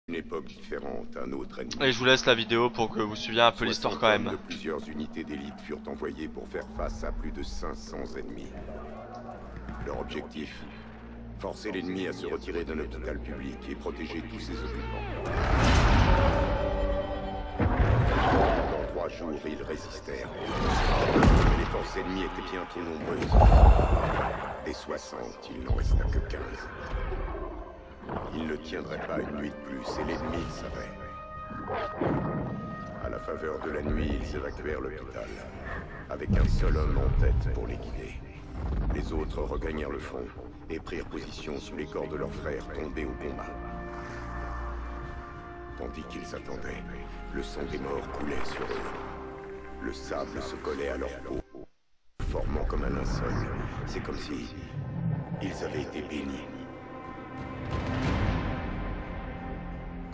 Une époque différente, un autre ennemi. Et je vous laisse la vidéo pour que vous suiviez un peu l'histoire quand même. De plusieurs unités d'élite furent envoyées pour faire face à plus de 500 ennemis. Leur objectif, forcer l'ennemi à se retirer d'un hôpital public et protéger tous ses occupants. Pendant 3 jours, ils résistèrent. Mais les forces ennemies étaient bien trop nombreuses. Des 60, il n'en resta que 15. Ils ne tiendraient pas une nuit de plus, et l'ennemi le savait. À la faveur de la nuit, ils évacuèrent l'hôpital, avec un seul homme en tête pour les guider. Les autres regagnèrent le front et prirent position sous les corps de leurs frères tombés au combat. Tandis qu'ils attendaient, le sang des morts coulait sur eux. Le sable se collait à leur peau, formant comme un linceul. C'est comme si ils avaient été bénis.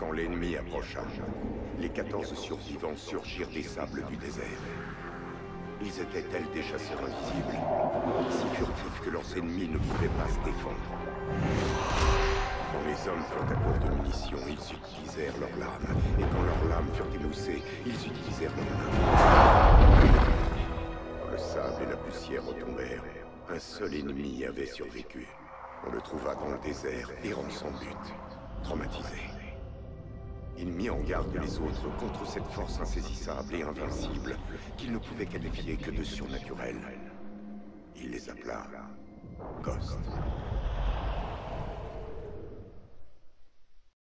Quand l'ennemi approcha, les 14 survivants surgirent des sables du désert. Ils étaient tels des chasseurs invisibles, si furtifs que leurs ennemis ne pouvaient pas se défendre. Quand les hommes furent à court de munitions, ils utilisèrent leurs lames, et quand leurs lames furent émoussées, ils utilisèrent leurs mains. Quand le sable et la poussière retombèrent, un seul ennemi avait survécu. On le trouva dans le désert, errant sans but, traumatisé. Il mit en garde les autres contre cette force insaisissable et invincible qu'il ne pouvait qualifier que de surnaturelle. Il les appela Ghost.